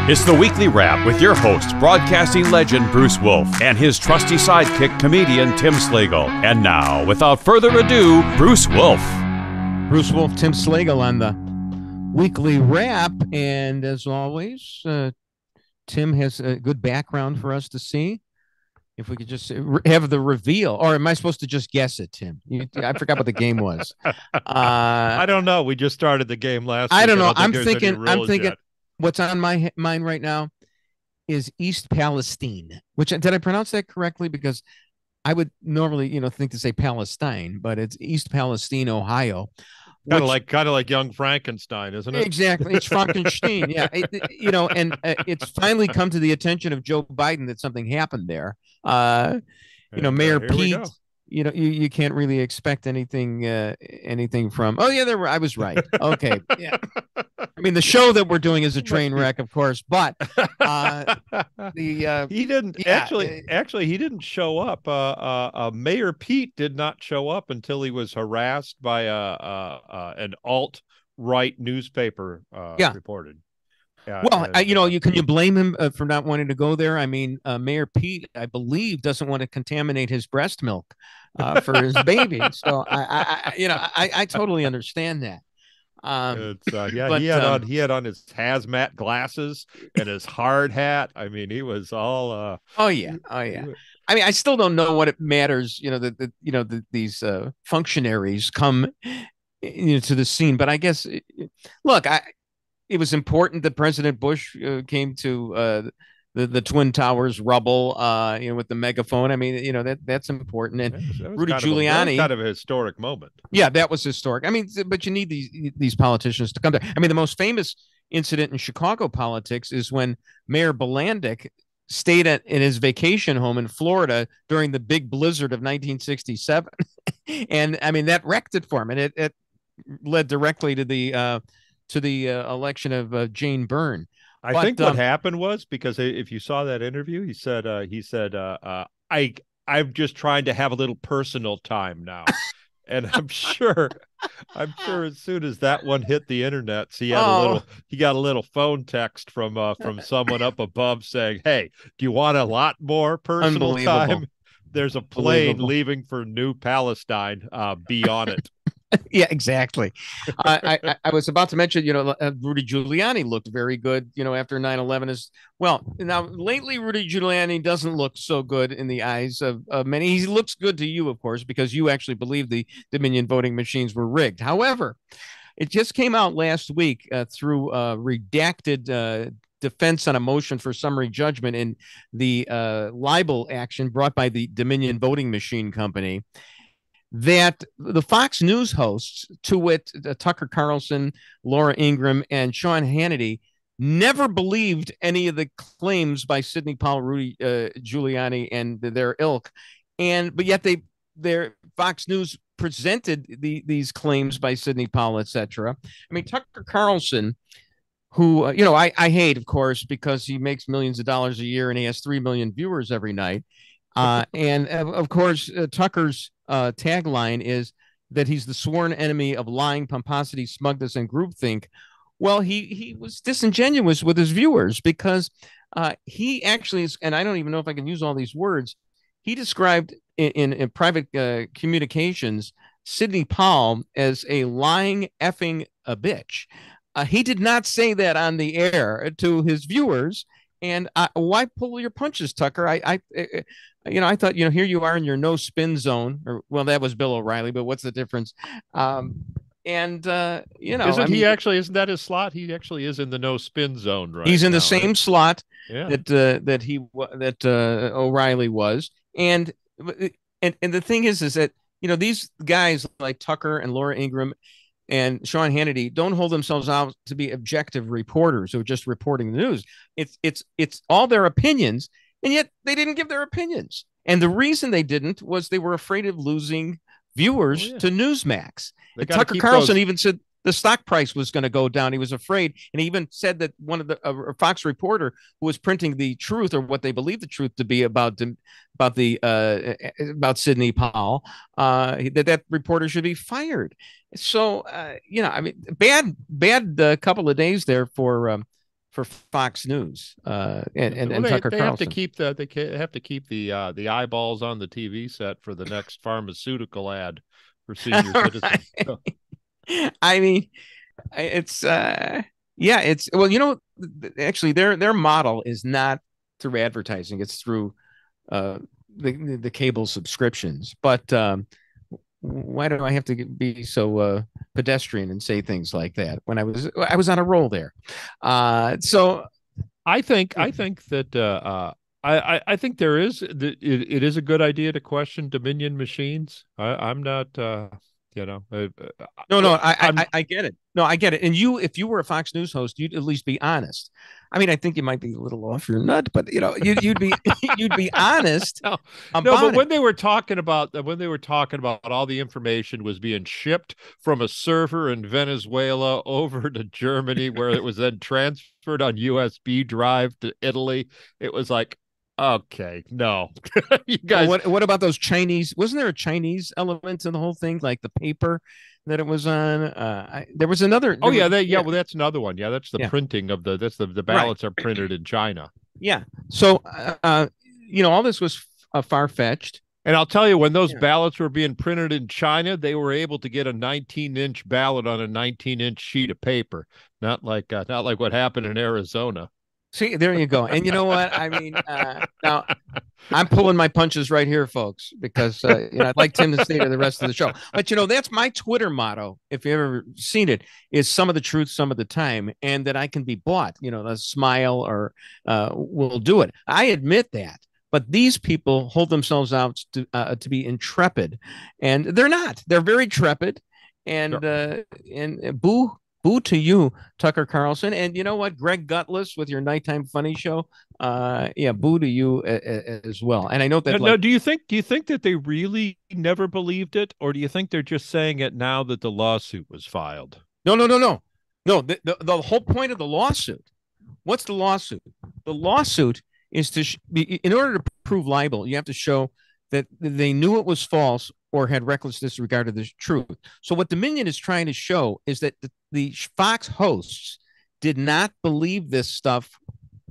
It's the Weekly Wrap with your host, broadcasting legend Bruce Wolf, and his trusty sidekick, comedian Tim Slagle. And now, without further ado, Bruce Wolf. Bruce Wolf, Tim Slagle on the Weekly Wrap. And as always, Tim has a good background for us to see. If we could just have the reveal, or am I supposed to just guess it, Tim? I forgot what the game was. I don't know. We just started the game last week. I don't know. I'm thinking what's on my mind right now is East Palestine, which, did I pronounce that correctly? Because I would normally, think to say Palestine, but it's East Palestine, Ohio. Kind of like Young Frankenstein, isn't it? Exactly. It's Frankenstein. Yeah. It's finally come to the attention of Joe Biden that something happened there. Mayor Pete, you can't really expect anything from. Oh yeah, I was right. Okay. Yeah. I mean, the show that we're doing is a train wreck, of course, but he didn't actually he didn't show up. Mayor Pete did not show up until he was harassed by an alt-right newspaper reported. Can you blame him for not wanting to go there? I mean, Mayor Pete, I believe, doesn't want to contaminate his breast milk for his baby. So I totally understand that. He had on his hazmat glasses and his hard hat. I mean, he was all. Oh yeah. I mean, I still don't know what it matters. These functionaries come, to the scene, but I guess, it was important that President Bush came to the Twin Towers rubble, with the megaphone. I mean, that's important. And Rudy Giuliani, kind of a historic moment. Yeah, that was historic. I mean, but you need these politicians to come there. I mean, the most famous incident in Chicago politics is when Mayor Bilandic stayed in his vacation home in Florida during the big blizzard of 1967, and I mean that wrecked it for him, and it led directly to the election of Jane Byrne. I think what happened was, because if you saw that interview, he said, I'm just trying to have a little personal time now. And I'm sure as soon as that one hit the internet, he got a little phone text from someone up above saying, "Hey, do you want a lot more personal time? There's a plane leaving for New Palestine. Be on it." Yeah, exactly. I was about to mention, Rudy Giuliani looked very good, after 9/11 as well. Now, lately, Rudy Giuliani doesn't look so good in the eyes of many. He looks good to you, of course, because you actually believe the Dominion voting machines were rigged. However, it just came out last week through redacted defense on a motion for summary judgment in the libel action brought by the Dominion Voting Machine Company, that the Fox News hosts, to wit, Tucker Carlson, Laura Ingraham, and Sean Hannity, never believed any of the claims by Sidney Powell, Rudy Giuliani, and their ilk, but yet their Fox News presented these claims by Sidney Powell, etc. I mean, Tucker Carlson, who I hate, of course, because he makes millions of dollars a year and he has 3 million viewers every night. And of course, Tucker's tagline is that he's the sworn enemy of lying, pomposity, smugness, and groupthink. Well, he was disingenuous with his viewers, because he actually is, and I don't even know if I can use all these words, he described in private communications Sidney Powell as a lying effing a bitch. He did not say that on the air to his viewers. And why pull your punches, Tucker? I thought, here you are in your no spin zone, that was Bill O'Reilly, but what's the difference? Isn't that his slot? He actually is in the no spin zone, right? He's in the same slot that O'Reilly was. And the thing is that, these guys like Tucker and Laura Ingraham and Sean Hannity don't hold themselves out to be objective reporters who are just reporting the news. It's all their opinions, and yet they didn't give their opinions. And the reason they didn't was they were afraid of losing viewers to Newsmax. Tucker Carlson even said the stock price was going to go down. He was afraid. And he even said that one of a Fox reporter who was printing the truth, or what they believed the truth to be about Sidney Powell, that reporter should be fired. So, bad couple of days there for for Fox News and Well, Tucker they Carlson. have to keep the eyeballs on the TV set for the next pharmaceutical ad for senior citizens. I mean, it's it's well, actually their model is not through advertising; it's through the cable subscriptions. But why do I have to be so pedestrian and say things like that when I was on a roll there? So I think that I think there is it is a good idea to question Dominion machines. I'm not no, I get it. No, I get it. And if you were a Fox News host, you'd at least be honest. I mean, I think you might be a little off your nut, but you'd be you'd be honest. No, but when they were talking about all the information was being shipped from a server in Venezuela over to Germany, where it was then transferred on USB drive to Italy, it was like, okay, no, you guys. What about those Chinese? Wasn't there a Chinese element to the whole thing, like the paper that it was on? There was another. Well, that's another one. Yeah, that's the printing of the ballots are printed in China. Yeah. So, all this was far-fetched. And I'll tell you, when those ballots were being printed in China, they were able to get a 19-inch ballot on a 19-inch sheet of paper. Not like what happened in Arizona. See, there you go. And you know what? I mean, now I'm pulling my punches right here, folks, because I'd like Tim to stay to the rest of the show. But that's my Twitter motto. If you've ever seen it, is some of the truth, some of the time, and that I can be bought. A smile or will do it. I admit that. But these people hold themselves out to be intrepid, and they're not. They're very trepid, and boo to you, Tucker Carlson. And you know what, Greg Gutless with your nighttime funny show. Boo to you as well. And I know that. No, do you think that they really never believed it, or do you think they're just saying it now that the lawsuit was filed? No. The whole point of the lawsuit. What's the lawsuit? The lawsuit is in order to prove libel, you have to show that they knew it was false or had reckless disregard of the truth. So what Dominion is trying to show is that the Fox hosts did not believe this stuff,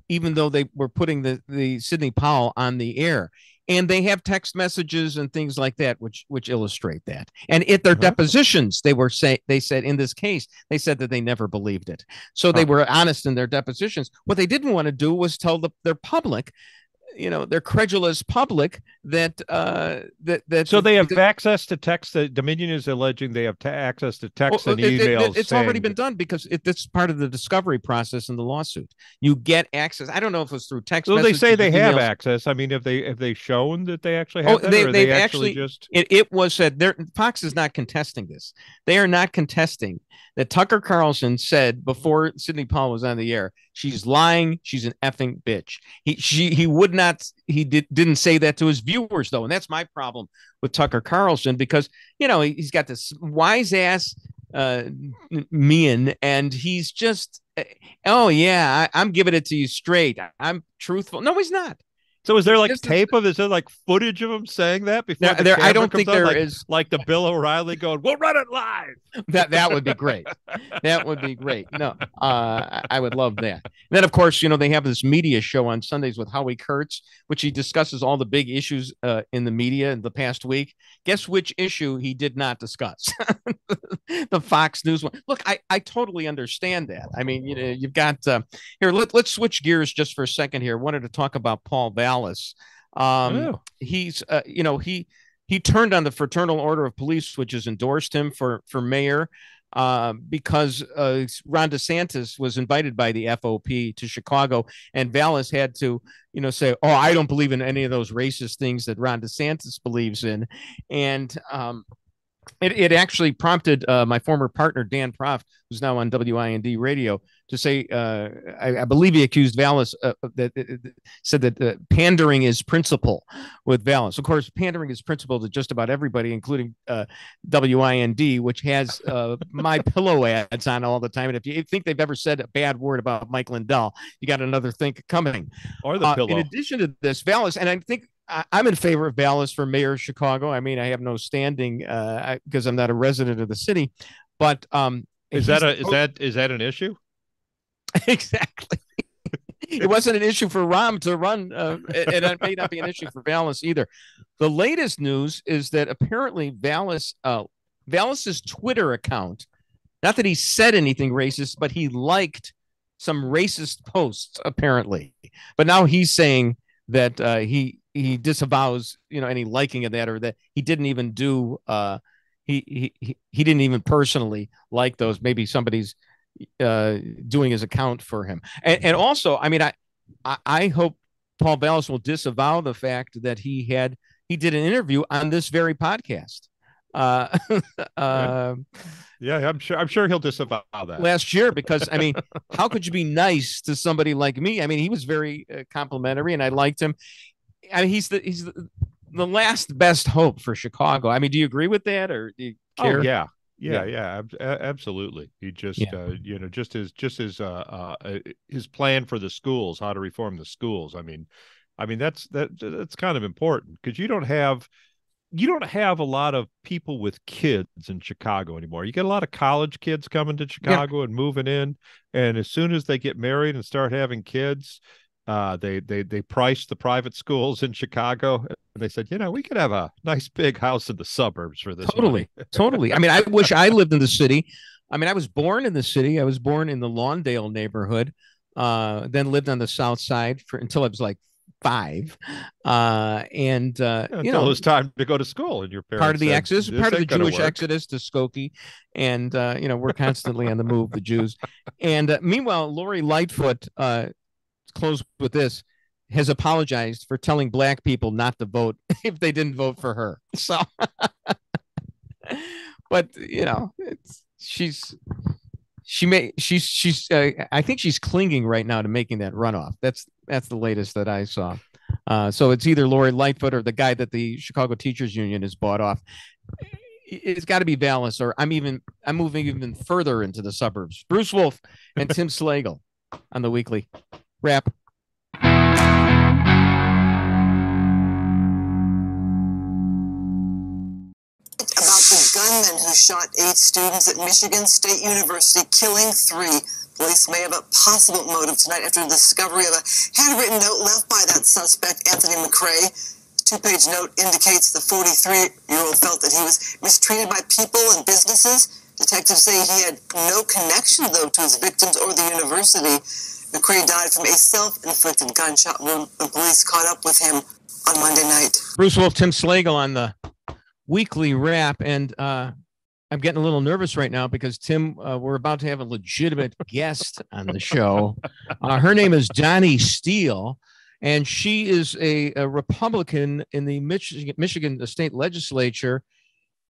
even though they were putting the Sidney Powell on the air. And they have text messages and things like that, which illustrate that. And at their depositions, they said in this case, they said that they never believed it. So they were honest in their depositions. What they didn't want to do was tell their public, their credulous public that so they have access to text. That Dominion is alleging they have access to text and emails. It's already been done because it's part of the discovery process in the lawsuit. You get access. I don't know if it's through text. So they say they have access. I mean, have they shown that they actually have that, or they actually just? It was said. Fox is not contesting this. They are not contesting that Tucker Carlson said before Sidney Powell was on the air, she's lying. She's an effing bitch. He would not. He didn't say that to his viewers, though. And that's my problem with Tucker Carlson, because, he's got this wise ass mien, and he's just, I'm giving it to you straight. I'm truthful. No, he's not. So is there is there like footage of him saying that before? I don't think there is. Like the Bill O'Reilly going, "We'll run it live." That would be great. That would be great. No, I would love that. And then, of course, they have this media show on Sundays with Howie Kurtz, which he discusses all the big issues in the media in the past week. Guess which issue he did not discuss? The Fox News one. Look, I totally understand that. I mean, you've got here. Let's switch gears just for a second here. I wanted to talk about Paul Vallas. He's he turned on the Fraternal Order of Police, which has endorsed him for mayor, because Ron DeSantis was invited by the FOP to Chicago, and Vallas had to say, "Oh, I don't believe in any of those racist things that Ron DeSantis believes in," and it actually prompted my former partner, Dan Proft, who's now on WIND radio, to say, I believe he accused Vallas, said that pandering is principle with Vallas. Of course, pandering is principle to just about everybody, including WIND, which has My Pillow ads on all the time. And if you think they've ever said a bad word about Mike Lindell, you got another thing coming. Or the pillow. In addition to this, Vallas, and I think I'm in favor of Vallas for mayor of Chicago. I mean, I have no standing because I'm not a resident of the city, but is that an issue? Exactly. It wasn't an issue for Rahm to run, and it may not be an issue for Vallas either. The latest news is that apparently Vallas's Twitter account, not that he said anything racist, but he liked some racist posts apparently. But now he's saying that he disavows any liking of that, or that he didn't even do he didn't even personally like those. Maybe somebody's doing his account for him. And also, I mean, I hope Paul Vallas will disavow the fact that he did an interview on this very podcast. Yeah, I'm sure he'll disavow that last year, because I mean, how could you be nice to somebody like me? I mean, he was very complimentary, and I liked him. I mean, he's the last best hope for Chicago. I mean, do you agree with that, or do you care? Oh, yeah, absolutely. He just his plan for the schools, how to reform the schools. I mean that's kind of important, because you don't have a lot of people with kids in Chicago anymore. You get a lot of college kids coming to Chicago and moving in, and as soon as they get married and start having kids, they priced the private schools in Chicago, and they said, we could have a nice big house in the suburbs for this. Totally. I mean, I wish I lived in the city. I mean, I was born in the city. I was born in the Lawndale neighborhood, then lived on the South Side until I was like 5. Until it was time to go to school, and your parents part of the said, exodus, part of the Jewish exodus to Skokie, and we're constantly on the move, the Jews. And meanwhile, Lori Lightfoot, close with this, has apologized for telling Black people not to vote if they didn't vote for her. So, but she's I think she's clinging right now to making that runoff. That's the latest that I saw. So it's either Lori Lightfoot or the guy that the Chicago Teachers Union has bought off. It's got to be Vallas, or I'm moving even further into the suburbs. Bruce Wolf and Tim Slagle on the Weekly Wrap. About the gunman who shot 8 students at Michigan State University, killing 3. Police may have a possible motive tonight after the discovery of a handwritten note left by that suspect, Anthony McRae. A 2-page note indicates the 43-year-old felt that he was mistreated by people and businesses. Detectives say he had no connection, though, to his victims or the university. McRae died from a self-inflicted gunshot wound when police caught up with him on Monday night. Bruce Wolf, Tim Slagle on the Weekly Wrap, and I'm getting a little nervous right now because, Tim, we're about to have a legitimate guest on the show. Her name is Donna Steele, and she is a Republican in the Michigan State Legislature,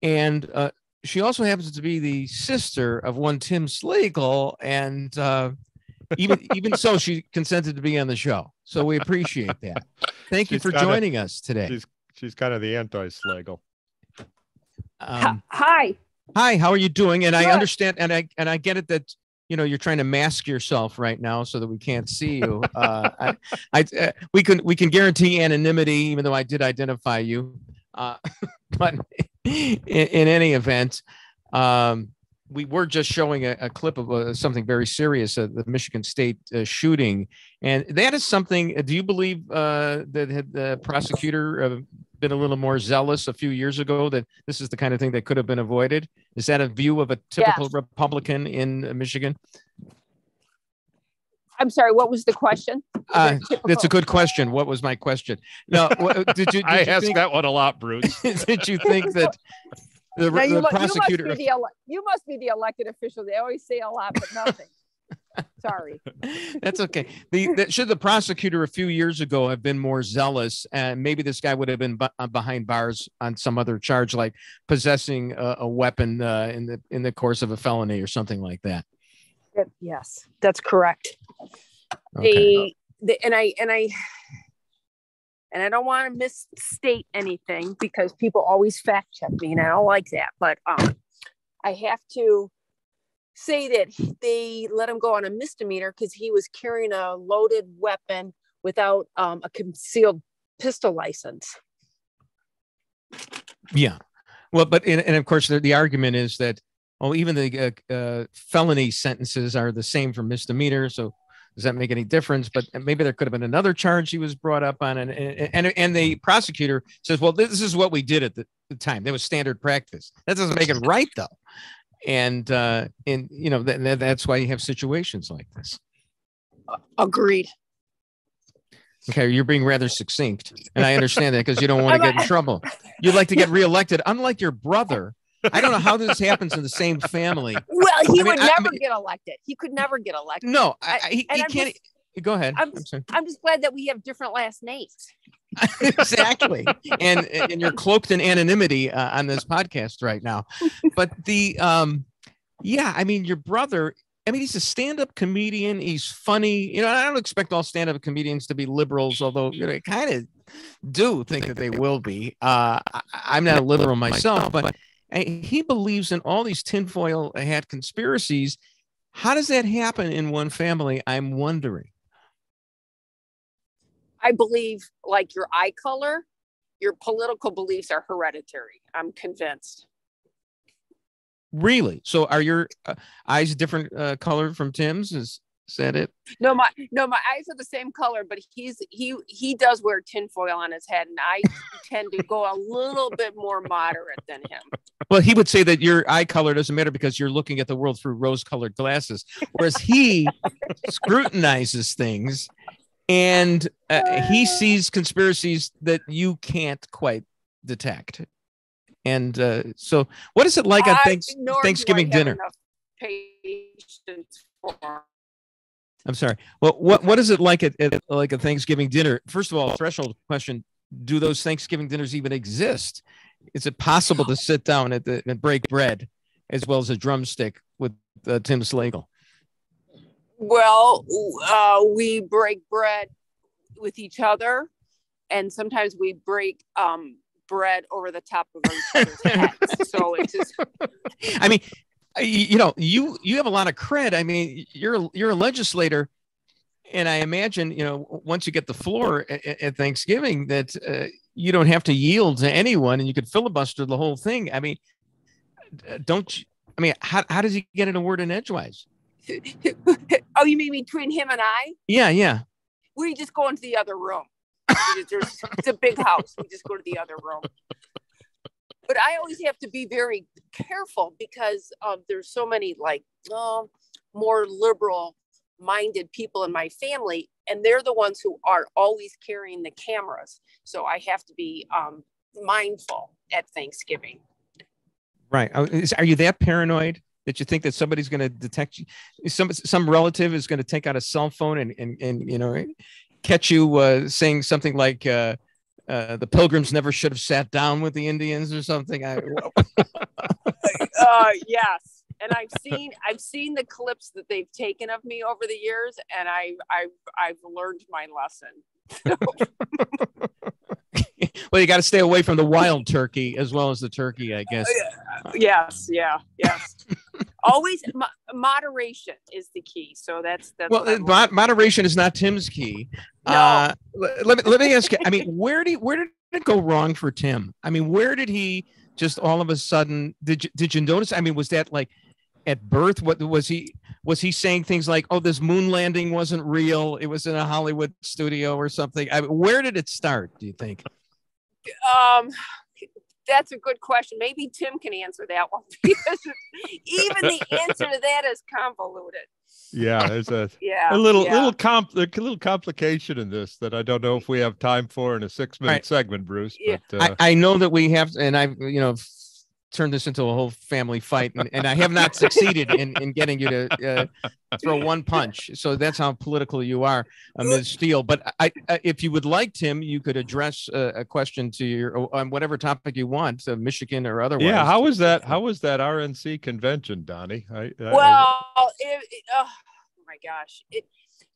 and she also happens to be the sister of one Tim Slagle, and even so, she consented to be on the show. So we appreciate that. Thank you for joining us today. She's kind of the anti-Slagle. Hi. How are you doing? And I understand, and I get it that you're trying to mask yourself right now so that we can't see you. We can guarantee anonymity, even though I did identify you. But in any event, we were just showing a clip of something very serious, the Michigan State shooting, and that is something. Do you believe that had the prosecutor been a little more zealous a few years ago, that this is the kind of thing that could have been avoided? Is that a view of a typical Republican in Michigan? I'm sorry, what was the question? That's a good question. What was my question? No, did you I ask think that one a lot, Bruce. Did you think that the prosecutor... You must be the elected official. They always say a lot, but nothing. Sorry. That's okay. Should the prosecutor a few years ago have been more zealous, and maybe this guy would have been behind bars on some other charge, like possessing a weapon in the course of a felony or something like that? Yes, that's correct. Okay. And I don't want to misstate anything, because people always fact check me, and I don't like that. But I have to say that they let him go on a misdemeanor because he was carrying a loaded weapon without a concealed pistol license. Yeah. Well, but and of course the argument is that Oh, even the felony sentences are the same for misdemeanor. So does that make any difference? But maybe there could have been another charge he was brought up on. And the prosecutor says, well, this is what we did at the time. That was standard practice. That doesn't make it right, though. And that's why you have situations like this. Agreed. Okay, you're being rather succinct. And I understand that because you don't want to get in trouble. You'd like to get reelected, unlike your brother. I don't know how this happens in the same family. Well, he would never get elected. He could never get elected. No, he can't. Go ahead. I'm just glad that we have different last names. Exactly. And you're cloaked in anonymity on this podcast right now. But your brother, he's a stand-up comedian. He's funny. I don't expect all stand-up comedians to be liberals, although I kind of do think that they will be. I'm not a liberal myself, but he believes in all these tinfoil hat conspiracies. How does that happen in one family? I'm wondering. I believe, like your eye color, your political beliefs are hereditary. I'm convinced. Really? So are your eyes different color from Tim's? Is that it? No, my eyes are the same color, but he does wear tinfoil on his head, and I tend to go a little bit more moderate than him. Well, he would say that your eye color doesn't matter because you're looking at the world through rose-colored glasses, whereas he scrutinizes things, and he sees conspiracies that you can't quite detect. And so what is it like on Thanksgiving dinner? I'm sorry. Well, what is it like at like a Thanksgiving dinner? First of all, threshold question, do those Thanksgiving dinners even exist? Is it possible to sit down and break bread as well as a drumstick with Tim Slagle? Well, we break bread with each other, and sometimes we break bread over the top of each other's heads. So it's just. You have a lot of cred. You're a legislator, and I imagine once you get the floor at Thanksgiving that you don't have to yield to anyone, and you could filibuster the whole thing. How does he get in a word in edgewise? Oh, you mean between him and I? Yeah. We just go into the other room. It's a big house. We just go to the other room. But I always have to be very careful because there's so many more liberal-minded people in my family, and they're the ones who are always carrying the cameras. So I have to be mindful at Thanksgiving. Right. Are you that paranoid that you think that somebody's going to detect you? Some relative is going to take out a cell phone and catch you saying something like the Pilgrims never should have sat down with the Indians or something. Yes, and I've seen the clips that they've taken of me over the years, and I've learned my lesson. Well, you got to stay away from the wild turkey as well as the turkey, I guess. Yes. Always moderation is the key. So that's well, moderation is not Tim's key. No. Let me ask you. Where did it go wrong for Tim? Where did he just all of a sudden? Did you notice? Was that like at birth? What was he saying things like, "Oh, this moon landing wasn't real. It was in a Hollywood studio or something"? where did it start? Do you think? That's a good question. Maybe Tim can answer that one because even the answer to that is convoluted. Yeah, there's a little complication in this that I don't know if we have time for in a 6-minute segment, Bruce. Yeah. But I know that we have, and I've turned this into a whole family fight, and I have not succeeded in getting you to throw one punch. So that's how political you are, Ms. Steele. But if you would like, Tim, you could address a question to on whatever topic you want, Michigan or otherwise. Yeah, how was that RNC convention, Donnie? Oh my gosh,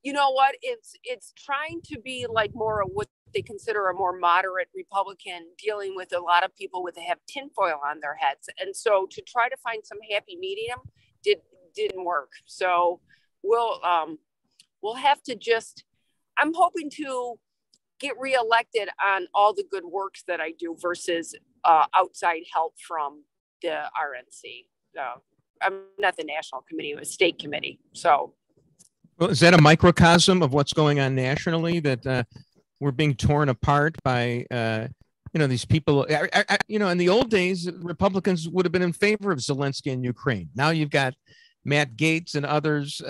you know what? It's trying to be like more of what they consider a more moderate Republican, dealing with a lot of people that have tinfoil on their heads, and so to try to find some happy medium didn't work. So we'll have to just. I'm hoping to get reelected on all the good works that I do versus outside help from the RNC. I'm not the national committee, it was state committee. So. Well, is that a microcosm of what's going on nationally, that we're being torn apart by, these people? In the old days, Republicans would have been in favor of Zelensky in Ukraine. Now you've got Matt Gaetz and others,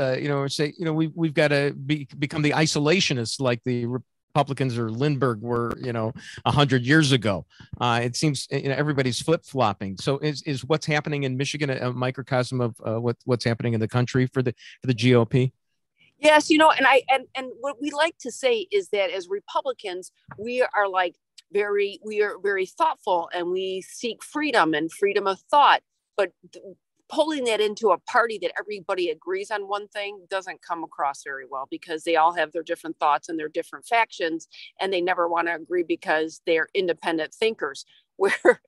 say, we've got to become the isolationists like the Republicans or Lindbergh were, 100 years ago. It seems everybody's flip-flopping. So is what's happening in Michigan a microcosm of what's happening in the country for the GOP? Yes, and what we like to say is that as Republicans, we are very thoughtful, and we seek freedom and freedom of thought. But pulling that into a party that everybody agrees on one thing doesn't come across very well, because they all have their different thoughts and their different factions, and they never want to agree because they're independent thinkers. Where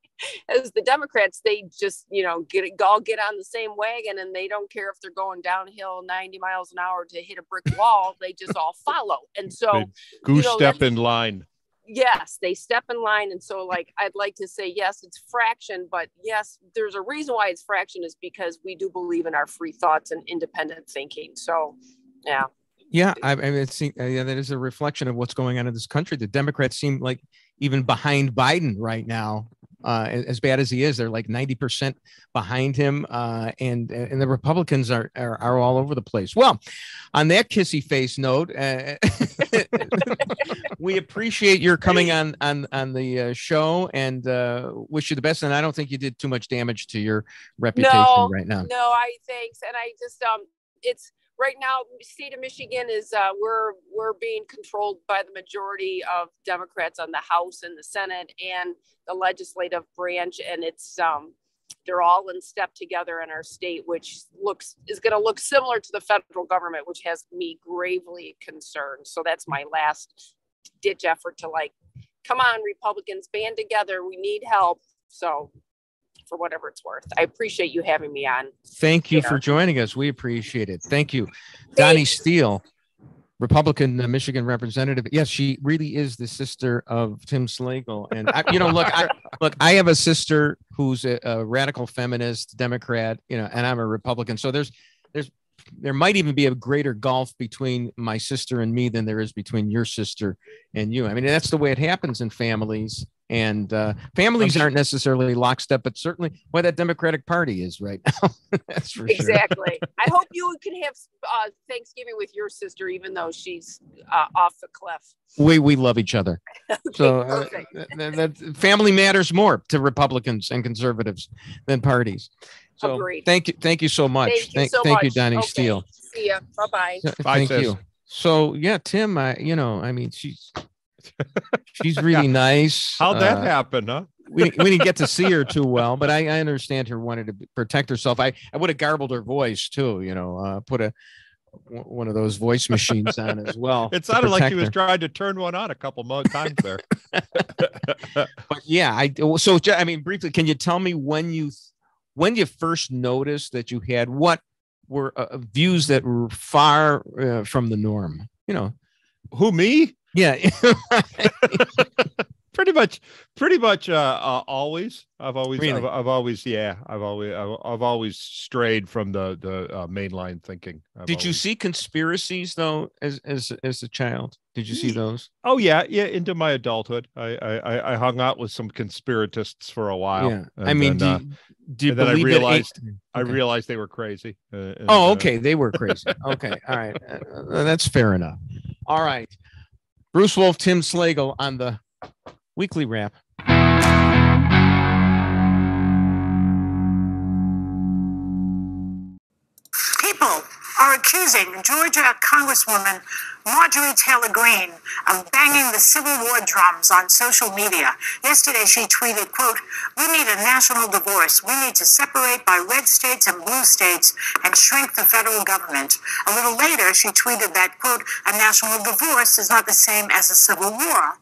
as the Democrats, they just, get on the same wagon, and they don't care if they're going downhill 90 miles an hour to hit a brick wall. They just all follow. And so goose step in line. Yes, they step in line. And so I'd like to say, yes, it's fraction, but yes, there's a reason why it's fraction, is because we do believe in our free thoughts and independent thinking. So, yeah. Yeah, I mean, that is a reflection of what's going on in this country. The Democrats seem like even behind Biden right now, as bad as he is. They're like 90% behind him, and the Republicans are all over the place. Well, on that kissy face note, we appreciate your coming on the show, and wish you the best. And I don't think you did too much damage to your reputation right now. No, thanks. And I just it's. Right now, the state of Michigan is we're being controlled by the majority of Democrats on the House and the Senate and the legislative branch, and it's they're all in step together in our state, which is going to look similar to the federal government, which has me gravely concerned. So that's my last ditch effort to come on, Republicans, band together. We need help. So, for whatever it's worth, I appreciate you having me on. Thank you for joining us. We appreciate it. Thank you. Donna Steele, Republican Michigan representative. Yes, she really is the sister of Tim Slagle. And I have a sister who's a radical feminist Democrat, and I'm a Republican. So there might even be a greater gulf between my sister and me than there is between your sister and you. I mean, that's the way it happens in families. And families aren't necessarily lockstep, but certainly why that Democratic Party is right now. That's for sure. Exactly. I hope you can have Thanksgiving with your sister, even though she's off the cliff. We love each other. Okay, so that family matters more to Republicans and conservatives than parties. So agreed. Thank you so much. Thank you, Donna Steele. See ya. Bye-bye. Thank you. So yeah, Tim, I mean, she's really nice. How'd that happen, huh? We didn't get to see her too well, but I understand her wanted to protect herself. I would have garbled her voice too, put one of those voice machines on as well. It sounded like she was trying to turn one on a couple more times there. But yeah, so I mean, briefly, can you tell me when you first noticed that you had what were views that were far from the norm? Who, me? Yeah. pretty much always. I've always strayed from the mainline thinking. Did you see conspiracies though as a child? Did you see those? Oh yeah, into my adulthood. I hung out with some conspiratists for a while. Yeah. I mean, do you believe I realized they were crazy. Okay, they were crazy. Okay, all right. That's fair enough. All right. Bruce Wolf, Tim Slagle on the Weekly Wrap. People are accusing Georgia Congresswoman Marjorie Taylor Greene of banging the Civil War drums on social media. Yesterday, she tweeted, quote, "We need a national divorce. We need to separate by red states and blue states and shrink the federal government." A little later, she tweeted that, quote, "A national divorce is not the same as a civil war."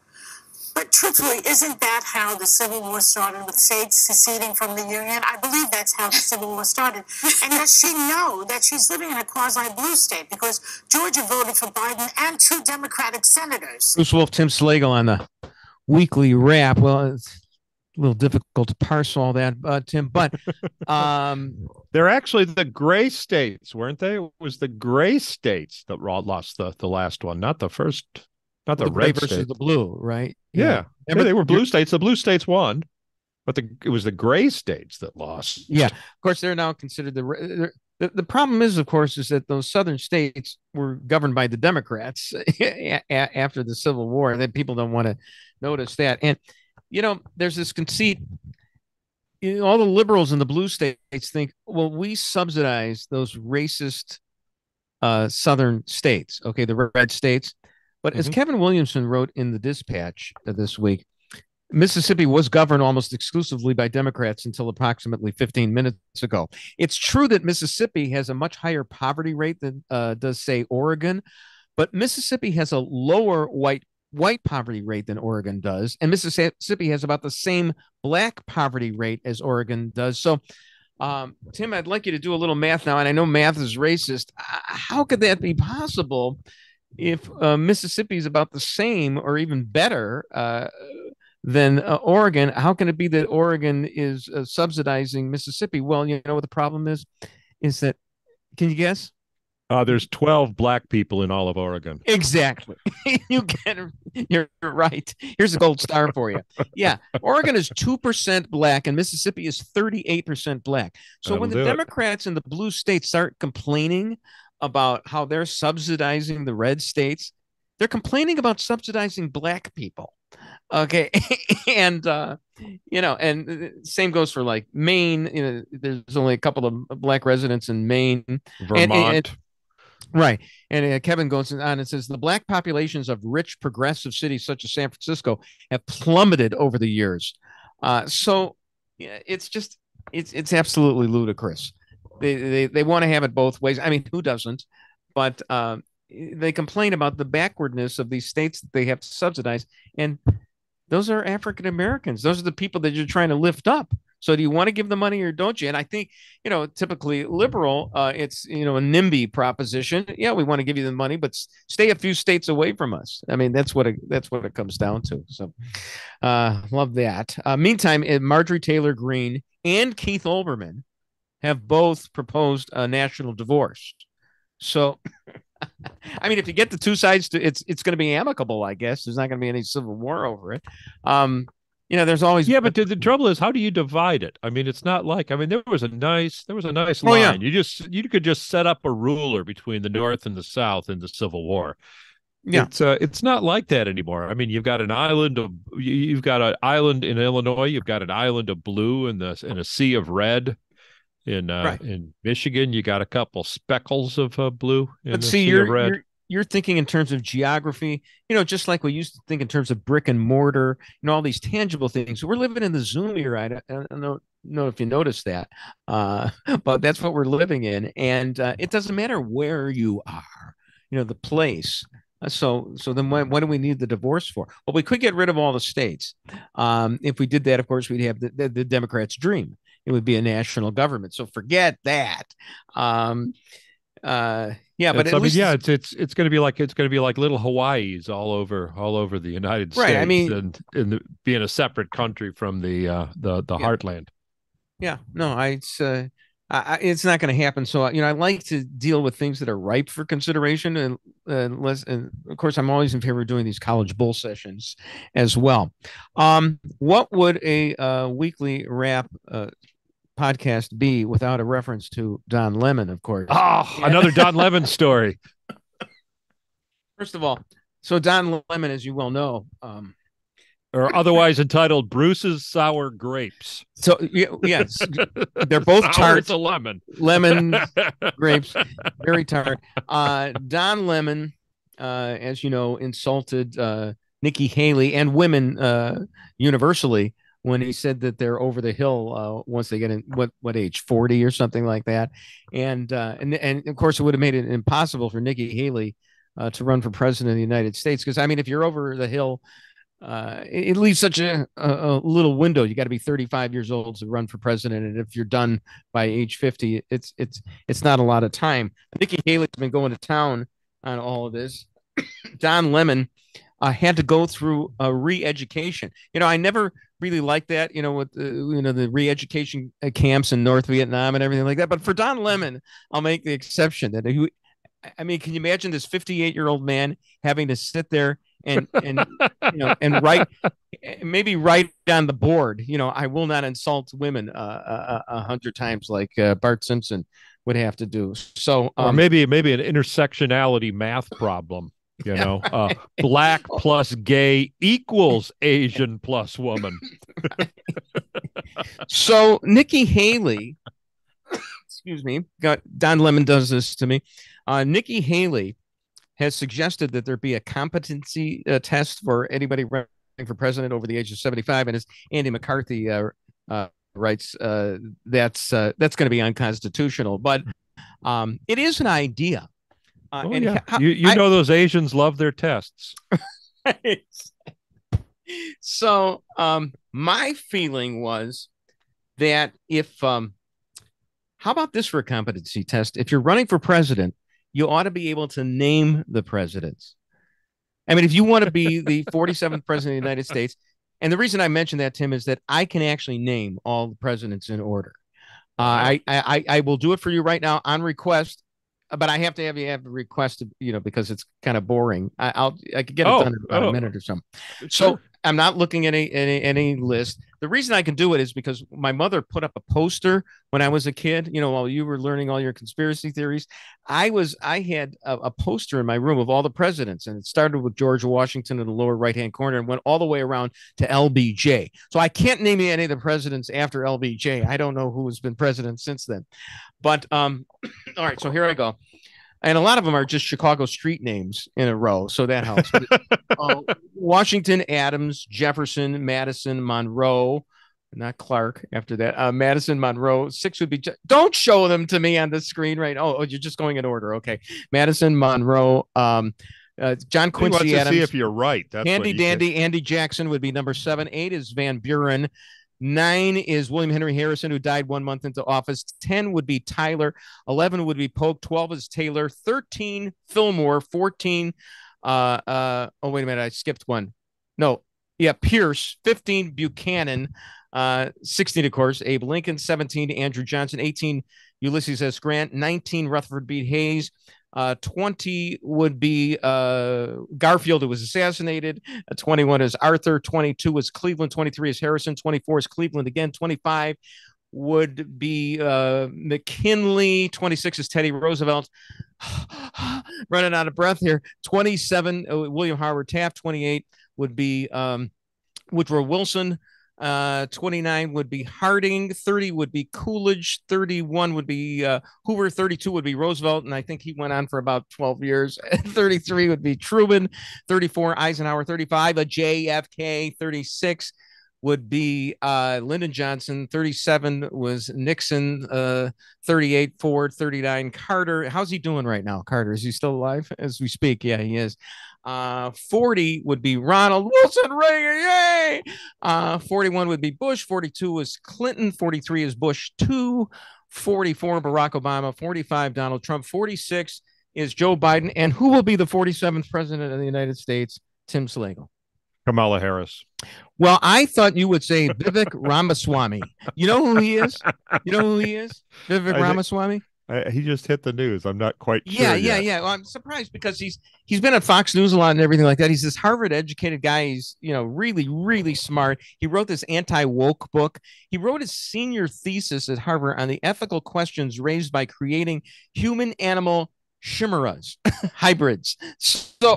But truthfully, isn't that how the Civil War started, with states seceding from the Union? I believe that's how the Civil War started. And does she know that she's living in a quasi-blue state? Because Georgia voted for Biden and 2 Democratic senators. Bruce Wolf, Tim Slagle on the Weekly Wrap. Well, little difficult to parse all that, Tim, but they're actually the gray states, weren't they? It was the gray states that lost the last one, not the first, not the gray red versus state. the blue, right? Yeah. They were blue states. The blue states won, but it was the gray states that lost. Yeah, of course, they're now considered the problem is, of course, is that those southern states were governed by the Democrats after the Civil War. That people don't want to notice that. And, there's this conceit. All the liberals in the blue states think, well, we subsidize those racist southern states, okay, the red states. But as Kevin Williamson wrote in the Dispatch this week, Mississippi was governed almost exclusively by Democrats until approximately 15 minutes ago. It's true that Mississippi has a much higher poverty rate than does, say, Oregon, but Mississippi has a lower white poverty rate than Oregon does, and Mississippi has about the same black poverty rate as Oregon does. So, Tim, I'd like you to do a little math now, and I know math is racist. How could that be possible if Mississippi is about the same or even better than Oregon? How can it be that Oregon is subsidizing Mississippi? Well, you know what the problem is that, can you guess? There's 12 black people in all of Oregon. Exactly. You're right. Here's a gold star for you. Yeah. Oregon is 2% black and Mississippi is 38% black. So when the Democrats in the blue states start complaining about how they're subsidizing the red states, they're complaining about subsidizing black people. Okay. And, and same goes for like Maine. There's only a couple of black residents in Maine. Vermont. Right. And Kevin goes on and says the black populations of rich progressive cities such as San Francisco have plummeted over the years. So it's just it's absolutely ludicrous. They want to have it both ways. I mean, who doesn't? But they complain about the backwardness of these states that they have to subsidize. And those are African Americans. Those are the people that you're trying to lift up. So do you want to give the money or don't you? And I think, typically liberal, it's, a NIMBY proposition. Yeah, we want to give you the money, but stay a few states away from us. I mean, that's what it comes down to. So love that. Meantime, Marjorie Taylor Greene and Keith Olbermann have both proposed a national divorce. So, I mean, if you get the two sides to it's going to be amicable, I guess. There's not going to be any civil war over it. There's always but the trouble is, how do you divide it? I mean, it's not like there was a nice line. Yeah. You could just set up a ruler between the North and the South in the Civil War. Yeah, it's not like that anymore. I mean, you've got an island in Illinois, you've got an island of blue and a sea of red. In Michigan, you got a couple speckles of blue. But see, you're thinking in terms of geography, just like we used to think in terms of brick and mortar, all these tangible things. We're living in the Zoom era. I don't know if you noticed that, but that's what we're living in. And it doesn't matter where you are, the place. So then what do we need the divorce for? Well, we could get rid of all the states. If we did that, of course, we'd have the Democrats' dream. It would be a national government. So forget that. But at least it's going to be like little Hawaii's all over the United States. Right. I mean, and being a separate country from the heartland. Yeah. No, it's not going to happen. So I like to deal with things that are ripe for consideration, and of course I'm always in favor of doing these college bull sessions as well. What would a weekly rap podcast be without a reference to Don Lemon, of course? Another Don Lemon story. First of all, so Don Lemon, as you well know, or otherwise entitled Bruce's Sour Grapes. So yes, they're both tart. It's a lemon grapes, very tart. Don Lemon, as you know, insulted Nikki Haley and women universally when he said that they're over the hill once they get in what age, 40 or something like that. And of course it would have made it impossible for Nikki Haley to run for president of the United States. Because I mean, if you're over the hill, it leaves such a little window. You got to be 35 years old to run for president. And if you're done by age 50, it's not a lot of time. Nikki Haley's been going to town on all of this. Don Lemon had to go through a re-education. I never really like that, with the re-education camps in North Vietnam and everything like that. But for Don Lemon, I'll make the exception that I mean, can you imagine this 58-year-old man having to sit there and maybe write on the board, I will not insult women 100 times like Bart Simpson would have to do. So, or maybe an intersectionality math problem. Black plus gay equals Asian plus woman. So Nikki Haley, excuse me, Don Lemon does this to me. Nikki Haley has suggested that there be a competency test for anybody running for president over the age of 75, and as Andy McCarthy writes, that's going to be unconstitutional. But it is an idea. Those Asians love their tests. So my feeling was that how about this for a competency test? If you're running for president, you ought to be able to name the presidents. I mean, if you want to be the 47th president of the United States, and the reason I mention that, Tim, is that I can actually name all the presidents in order. I will do it for you right now on request, but I have to have you have a request, because it's kind of boring. I could get it done in about a minute or something. Sure. So I'm not looking at any list. The reason I can do it is because my mother put up a poster when I was a kid, while you were learning all your conspiracy theories. I had a poster in my room of all the presidents, and it started with George Washington in the lower right-hand corner and went all the way around to LBJ. So I can't name you any of the presidents after LBJ. I don't know who has been president since then. But all right, so here I go. And a lot of them are just Chicago street names in a row, so that helps. Washington, Adams, Jefferson, Madison, Monroe, not Clark after that. Madison, Monroe. 6 would be, don't show them to me on the screen, right? Oh, you're just going in order. Okay. Madison, Monroe, John Quincy Adams. See if you're right. That's Handy Dandy, Andy Jackson would be number 7. 8 is Van Buren. 9 is William Henry Harrison, who died 1 month into office. 10 would be Tyler. 11 would be Polk. 12 is Taylor. 13, Fillmore. 14, oh, wait a minute. I skipped one. No. Yeah, Pierce. 15, Buchanan. 16, of course, Abe Lincoln. 17, Andrew Johnson. 18, Ulysses S. Grant. 19, Rutherford B. Hayes. 20 would be Garfield, who was assassinated. 21 is Arthur. 22 is Cleveland. 23 is Harrison. 24 is Cleveland again. 25 would be McKinley. 26 is Teddy Roosevelt. Running out of breath here. 27, William Howard Taft. 28 would be Woodrow Wilson. 29 would be Harding. 30 would be Coolidge. 31 would be Hoover. 32 would be Roosevelt, and I think he went on for about 12 years. 33 would be Truman. 34, Eisenhower. 35, a JFK. 36 would be Lyndon Johnson. 37 was Nixon. 38, Ford. 39, Carter. How's he doing right now, Carter? Is he still alive as we speak? Yeah, he is. 40 would be Ronald Wilson Reagan. Yay! 41 would be Bush. 42 is Clinton. 43 is Bush 2. 44, Barack Obama. 45, Donald Trump. 46 is Joe Biden. And who will be the 47th president of the United States? Tim Slagle. Kamala Harris. Well, I thought you would say Vivek Ramaswamy. You know who he is? Vivek Ramaswamy? He just hit the news. I'm not quite sure. Yeah. Well, I'm surprised because he's been at Fox News a lot and everything like that. He's this Harvard educated guy. He's, really, really smart. He wrote this anti-woke book. He wrote his senior thesis at Harvard on the ethical questions raised by creating human animal chimeras, hybrids. So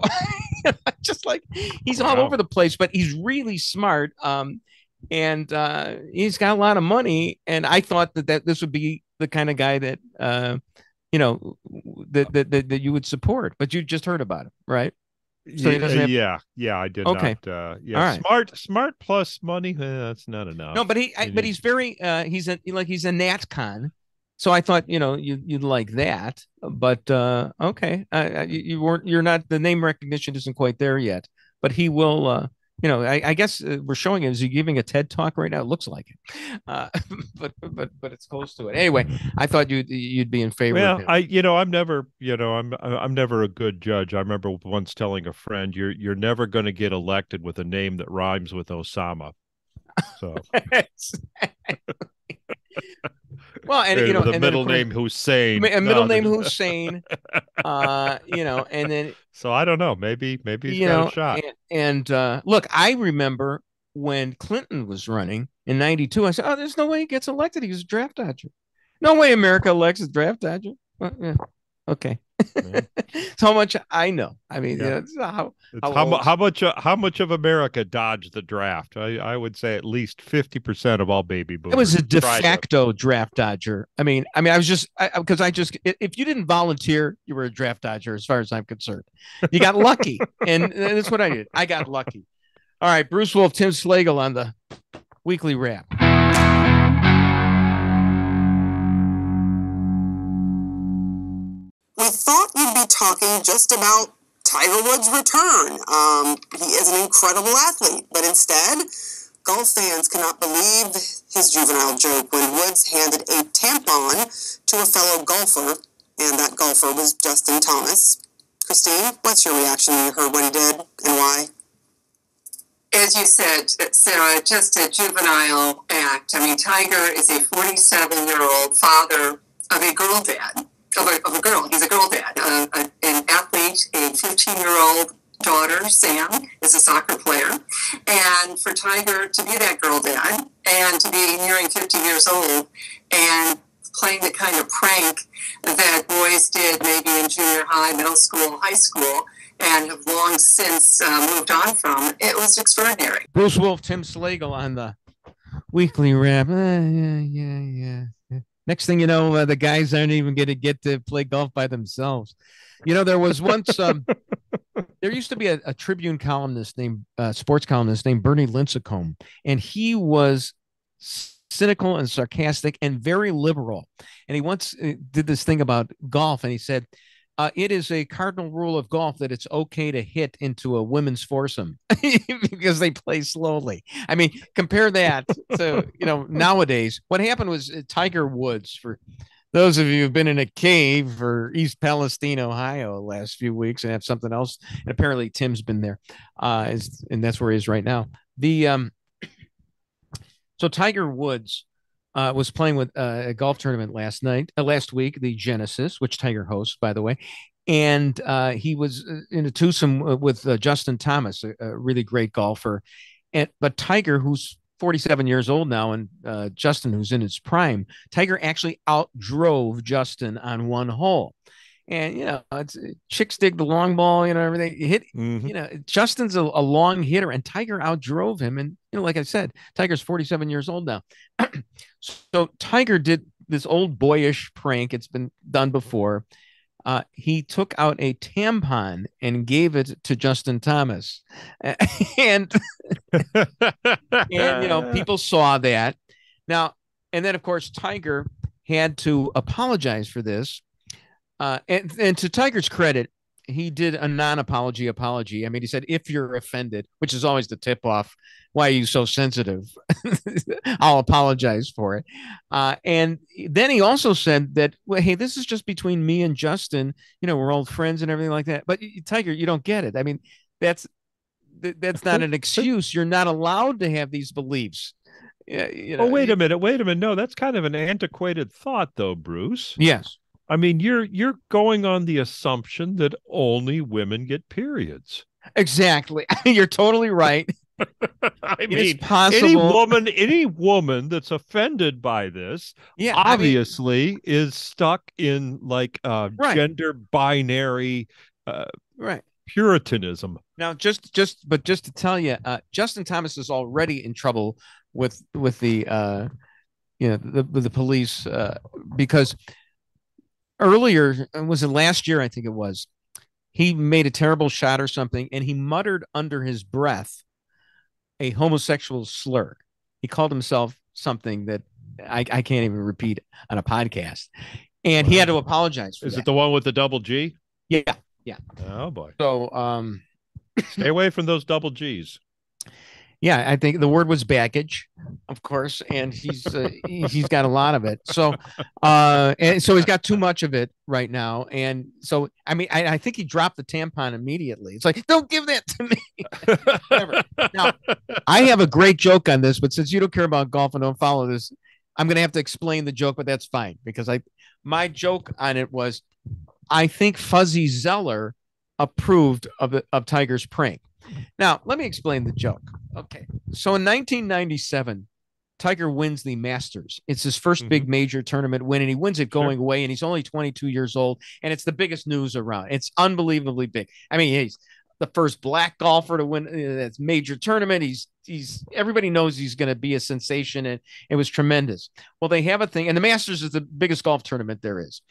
just like he's all over the place, but he's really smart. And he's got a lot of money. And I thought that this would be the kind of guy that that you would support, but you just heard about him, right? So he doesn't have... I did. Okay. Not. All right. Smart plus money. That's not enough. No, but he's very he's a NatCon. So I thought you'd like that, but okay, you're not, the name recognition isn't quite there yet, but he will. I guess we're showing it. Is he giving a TED talk right now? It looks like it, but it's close to it. Anyway, I thought you'd be in favor. Well, of him. I'm never, I'm never a good judge. I remember once telling a friend, you're never going to get elected with a name that rhymes with Osama. So, well, and you know, with a and middle then, name Hussein, a middle name Hussein, you know, and then So I don't know. Maybe he's you got know, a shot. and look, I remember when Clinton was running in '92. I said, "Oh, there's no way he gets elected. He was a draft dodger. No way America elects a draft dodger." Well, yeah, okay. So much I know. I mean, Yeah. you know, How much of America dodged the draft? I would say at least 50% of all baby boomers. it was a de facto draft dodger. I mean, I was just because if you didn't volunteer, you were a draft dodger, as far as I'm concerned. You got lucky, and that's what I did. I got lucky. All right, Bruce Wolf, Tim Slagle on the weekly wrap. We thought you'd be talking just about Tiger Woods' return. He is an incredible athlete, but instead, golf fans cannot believe his juvenile joke when Woods handed a tampon to a fellow golfer, and that golfer was Justin Thomas. Christine, what's your reaction when you heard what he did and why? As you said, Sarah, just a juvenile act. I mean, Tiger is a 47-year-old father of a girl dad. Of a girl. He's a girl dad. An athlete, a 15-year-old daughter, Sam, is a soccer player. And for Tiger to be that girl dad and to be nearing 50 years old and playing the kind of prank that boys did maybe in junior high, middle school, high school, and have long since moved on from, it was extraordinary. Bruce Wolf, Tim Slagle on the weekly wrap. Yeah. Next thing you know, the guys aren't even going to get to play golf by themselves. You know, there was once, there used to be a Tribune columnist named, sports columnist named Bernie Lincecum, and he was cynical and sarcastic and very liberal. And he once did this thing about golf, and he said, it is a cardinal rule of golf that it's okay to hit into a women's foursome because they play slowly. I mean, compare that to, you know, nowadays. What happened was Tiger Woods, for those of you who've been in a cave or East Palestine, Ohio, the last few weeks and have something else, and apparently Tim's been there, and that's where he is right now. So Tiger Woods was playing with a golf tournament last week, the Genesis, which Tiger hosts, by the way. And he was in a twosome with Justin Thomas, a really great golfer. But Tiger, who's 47 years old now, and Justin, who's in his prime, Tiger actually outdrove Justin on one hole. And, you know, chicks dig the long ball, you know, everything. You know, Justin's a long hitter, and Tiger outdrove him. And, you know, like I said, Tiger's 47 years old now. So Tiger did this old boyish prank. It's been done before. He took out a tampon and gave it to Justin Thomas. And you know, people saw that. Now, and then, of course, Tiger had to apologize for this. And to Tiger's credit, he did a non-apology apology. I mean, he said, if you're offended, which is always the tip off, why are you so sensitive? I'll apologize for it. And then he also said that, well, hey, this is just between me and Justin. You know, we're old friends and everything like that. But Tiger, you don't get it. I mean, that's not an excuse. You're not allowed to have these beliefs. Yeah. You know, wait a minute. No, that's kind of an antiquated thought, though, Bruce. Yes. I mean, you're going on the assumption that only women get periods. Exactly. You're totally right. I mean, it's possible. Any woman that's offended by this, obviously is stuck in like gender binary Puritanism. Now, just to tell you, Justin Thomas is already in trouble with the the police because earlier, was it last year? I think it was. He made a terrible shot or something, and he muttered under his breath a homosexual slur. He called himself something that I can't even repeat on a podcast, and he had to apologize for that. Is it the one with the double G? Yeah. Oh boy. So stay away from those double G's. Yeah, I think the word was baggage, of course, and he's got a lot of it. So and so he's got too much of it right now. And so I mean, I think he dropped the tampon immediately. It's like, don't give that to me. Now, I have a great joke on this, but since you don't care about golf and don't follow this, I'm going to have to explain the joke, but that's fine because my joke on it was, I think Fuzzy Zeller approved of Tiger's prank. Now, let me explain the joke. Okay. So in 1997, Tiger wins the Masters. It's his first big major tournament win, and he wins it going away, and he's only 22 years old, and it's the biggest news around. It's unbelievably big. I mean, he's the first black golfer to win that major tournament. He's everybody knows he's going to be a sensation, and it was tremendous. Well, they have a thing, and the Masters is the biggest golf tournament there is,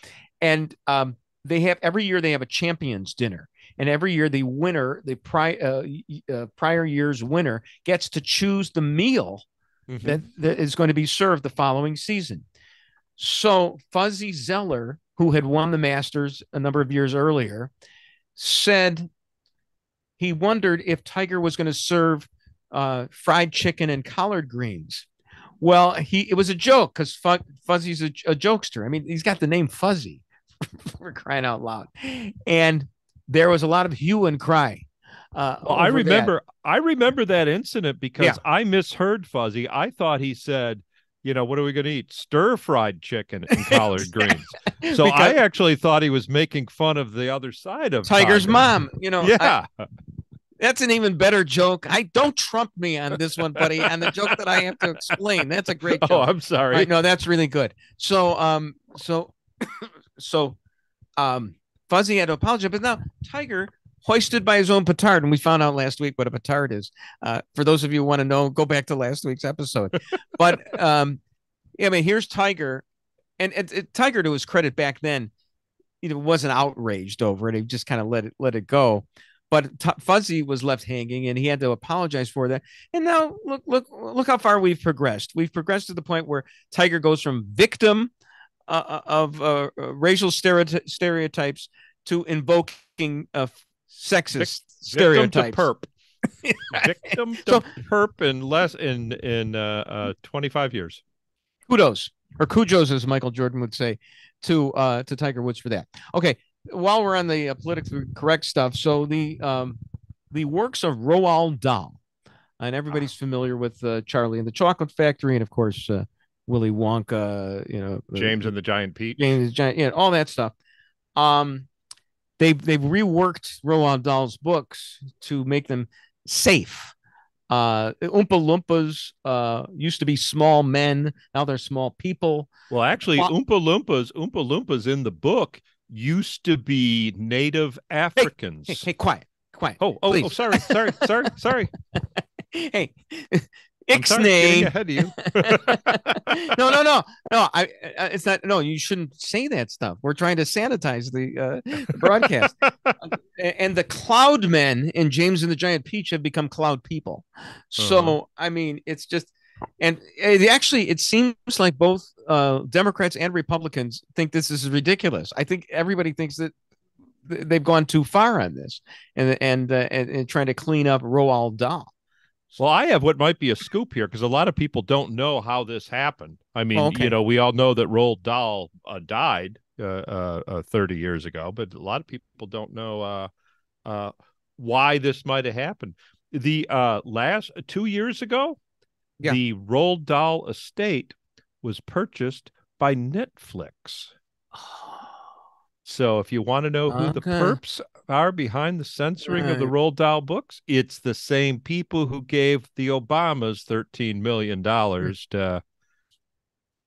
and they have every year they have a champions dinner. And every year, the winner, the prior year's winner, gets to choose the meal that is going to be served the following season. So Fuzzy Zeller, who had won the Masters a number of years earlier, said he wondered if Tiger was going to serve fried chicken and collard greens. Well, it was a joke because Fuzzy's a jokester. I mean, he's got the name Fuzzy for crying out loud. And there was a lot of hue and cry. Well, I remember that incident because I misheard Fuzzy. I thought he said, what are we going to eat? Stir-fried chicken and collard greens. So I actually thought he was making fun of the other side of Tiger's mom. Yeah. That's an even better joke. Don't trump me on this one, buddy, on the joke that I have to explain. That's a great joke. Oh, I'm sorry. Right, no, that's really good. So Fuzzy had to apologize, but now Tiger hoisted by his own petard, and we found out last week what a petard is. For those of you who want to know, go back to last week's episode. But here's Tiger, and Tiger, to his credit, back then, wasn't outraged over it. He just kind of let it go. But Fuzzy was left hanging, and he had to apologize for that. And now look how far we've progressed. We've progressed to the point where Tiger goes from victim of racial stereotypes to invoking sexist stereotypes. Victim to perp in 25 years. Kudos, or kujos, as Michael Jordan would say, to Tiger Woods for that. Okay, while we're on the politically correct stuff, so the works of Roald Dahl, and everybody's familiar with Charlie and the Chocolate Factory, and of course Willy Wonka, James and the Giant Peach, all that stuff. They've reworked Roald Dahl's books to make them safe. Oompa Loompas used to be small men, now they're small people. Well, actually, Oompa Loompas in the book used to be Native Africans. Hey, quiet. Oh, sorry. Hey, Ixnay. Ahead of you. No. It's not. No, you shouldn't say that stuff. We're trying to sanitize the broadcast. And the Cloud Men in James and the Giant Peach have become Cloud People. So I mean, it's just, and it seems like both Democrats and Republicans think this is ridiculous. I think everybody thinks that they've gone too far on this, and trying to clean up Roald Dahl. Well, I have what might be a scoop here because a lot of people don't know how this happened. I mean, we all know that Roald Dahl died 30 years ago, but a lot of people don't know why this might have happened. The last 2 years ago, the Roald Dahl estate was purchased by Netflix. So if you want to know who the perps are behind the censoring of the Roald Dahl books, it's the same people who gave the Obamas $13 million to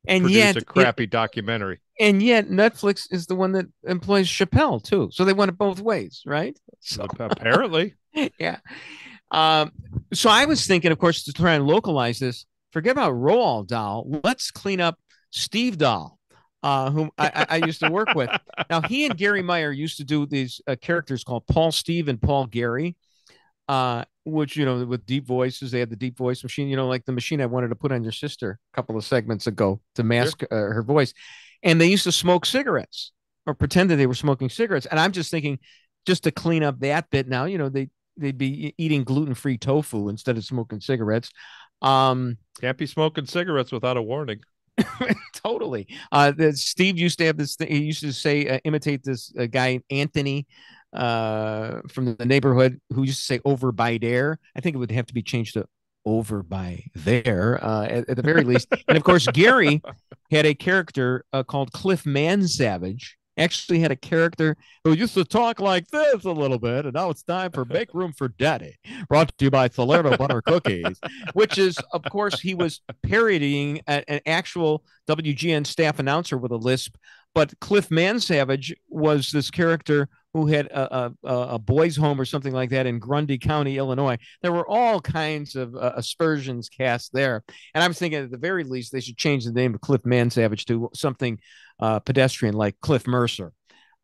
produce a crappy documentary. And yet Netflix is the one that employs Chappelle too. So they want it both ways, right? So apparently. Yeah. So I was thinking, of course, to try and localize this, forget about Roald Dahl. Let's clean up Steve Dahl. Whom I used to work with. Now, he and Gary Meyer used to do these characters called Paul Steve and Paul Gary, which, with deep voices. They had the deep voice machine, like the machine I wanted to put on your sister a couple of segments ago to mask her voice. And they used to smoke cigarettes or pretend that they were smoking cigarettes. And I'm just thinking, just to clean up that bit now, they'd be eating gluten-free tofu instead of smoking cigarettes. Can't be smoking cigarettes without a warning. Totally. Steve used to have this thing. He used to say, imitate this guy, Anthony, from the neighborhood, who used to say over by dare. I think it would have to be changed to over by there at the very least. And of course, Gary had a character called Cliff Mansavage. Actually had a character who used to talk like this a little bit, and now it's time for Make Room for Daddy, brought to you by Salerno Butter Cookies, which is, of course, he was parodying an actual WGN staff announcer with a lisp, but Cliff Mansavage was this character who had a boys' home or something like that in Grundy County, Illinois. There were all kinds of aspersions cast there, and I'm thinking at the very least they should change the name of Cliff Mansavage to something pedestrian like Cliff Mercer.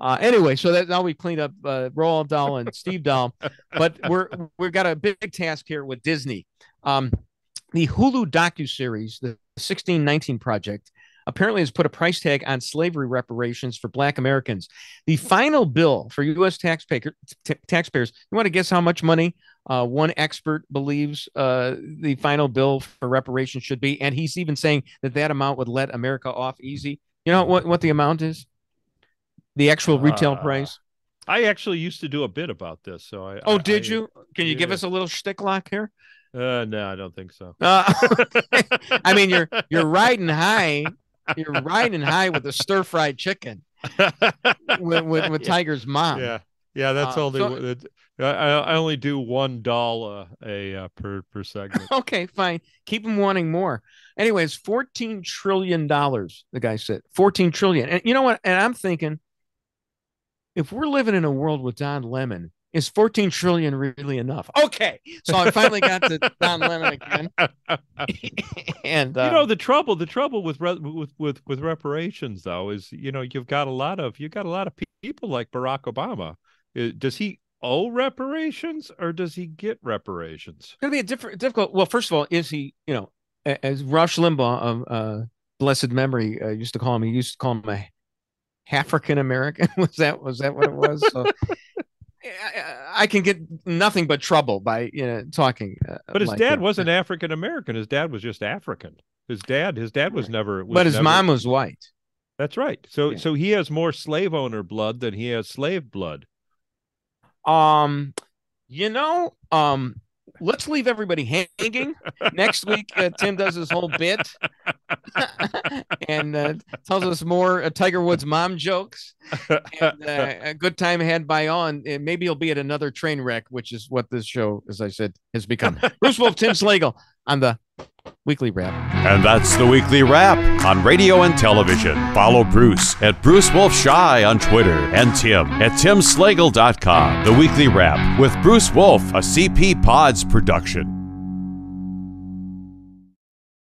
Anyway, so that now we cleaned up Roald Dahl and Steve Dahl, but we've got a big task here with Disney. The Hulu docuseries, the 1619 Project, apparently has put a price tag on slavery reparations for Black Americans. The final bill for U.S. taxpayers, you want to guess how much money one expert believes the final bill for reparations should be? And he's even saying that amount would let America off easy. You know what the amount is? The actual retail price? I actually used to do a bit about this. So did you? Can you give us a little shtick lock here? No, I don't think so. I mean, you're riding high. You're riding high with the stir fried chicken with Tiger's mom. Yeah, that's only. I only do $1 per segment. Okay, fine. Keep them wanting more. Anyways, $14 trillion. The guy said $14 trillion. And you know what? And I'm thinking, if we're living in a world with Don Lemon, is 14 trillion really enough? Okay, so I finally got to Don Lemon again. And the trouble with reparations though is you've got a lot of people like Barack Obama. Does he owe reparations or does he get reparations? It's going to be difficult. Well, first of all, is he as Rush Limbaugh of blessed memory used to call him? He used to call him a African American. Was that what it was? So. I can get nothing but trouble by talking. But his dad wasn't African American. His dad was just African. His dad was never. But his mom was white. That's right. So he has more slave owner blood than he has slave blood. Let's leave everybody hanging. Next week, Tim does his whole bit and tells us more Tiger Woods mom jokes. And a good time had by all, and maybe he'll be at another train wreck, which is what this show, as I said, has become. Bruce Wolf, Tim Slagle on the Weekly Wrap. And that's the Weekly Wrap on radio and television. Follow Bruce at Bruce Wolf Shy on Twitter and Tim at timslagle.com. The Weekly Wrap with Bruce Wolf, a CP Pods production.